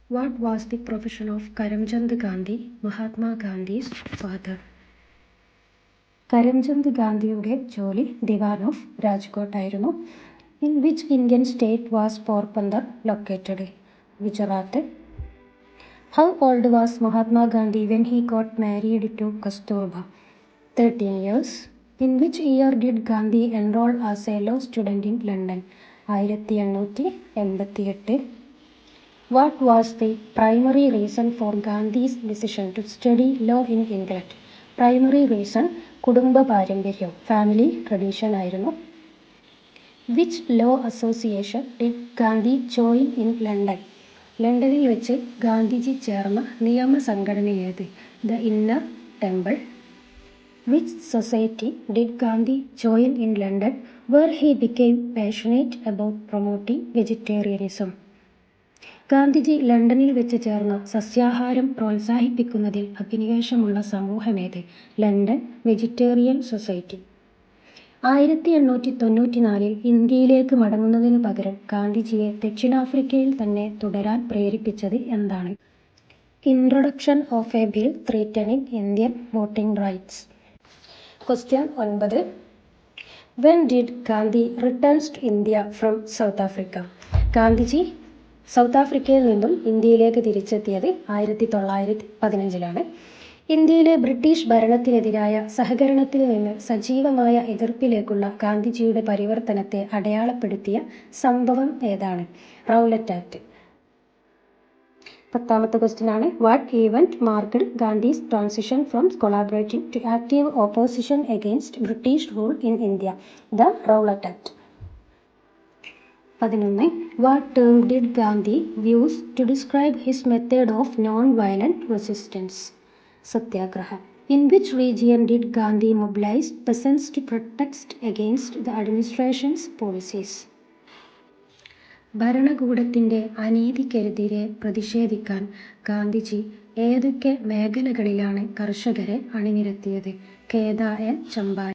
What was the profession of Karamchand Gandhi, Mahatma Gandhi's father? Karamchand ഗാന്ധിയുടെ ജോലി ദിവാൻ of Rajkot ആയിരുന്നു. In which Indian state was Porbandar located? Gujarat. How old was Mahatma Gandhi when he got married to Kasturba? 13 years. In which year did Gandhi enroll as a law student in London? 1888. What was the primary reason for Gandhi's decision to study law in England? Primary reason കുടുംബ പാരമ്പര്യം, family tradition ആയിരുന്നു. Which law association did Gandhi join in London? ലണ്ടനിൽ വെച്ച് ഗാന്ധിജി ചേർന്ന നിയമ സംഘടന ഏത്? The inner temple. Which society did Gandhi join in London where he became passionate about promoting vegetarianism? Gandhiji ലണ്ടനിൽ വെച്ച് ചേർന്ന സസ്യാഹാരം പ്രോത്സാഹിപ്പിക്കുന്നതിൽ അഭിനിവേശമുള്ള സമൂഹമേത്? London vegetarian society. 1894 ഇന്ത്യയിലേക്ക് മടങ്ങുന്നതിനു പകരം ഗാന്ധിജിയെ ദക്ഷിണാഫ്രിക്കയിൽ തന്നെ തുടരാൻ പ്രേരിപ്പിച്ചത് എന്താണ്? Introduction of a bill threatening Indian voting rights. Question 9. When did Gandhi returns to India from South Africa? Gandhiji South ആഫ്രിക്കയിൽ നിന്നും ഇന്ത്യയിലേക്ക് തിരിച്ചെത്തിയത് 1915. ഇന്ത്യയിലെ ബ്രിട്ടീഷ് ഭരണത്തിനെതിരായ സഹകരണത്തിൽ നിന്ന് സജീവമായ എതിർപ്പിലേക്കുള്ള ഗാന്ധിജിയുടെ പരിവർത്തനത്തെ അടയാളപ്പെടുത്തിയ സംഭവം ഏതാണ്? Rowlatt Act. 10ാമത്തെ ക്വസ്റ്റ്യൻ ആണ്. What event marked Gandhi's transition from collaborating to active opposition against British rule in India? The Rowlatt Act. 11. What term did Gandhi use to describe his method of non violent resistance? Satyagraha. In which region did Gandhi mobilise peasants to protest against the administration's policies? ഭരണകൂടത്തിൻ്റെ അനീതിക്കെതിരെ പ്രതിഷേധിക്കാൻ ഗാന്ധിജി ഏതൊക്കെ മേഖലകളിലാണ് കർഷകരെ അണിനിരത്തിയത്? ഖേദ and Champaran.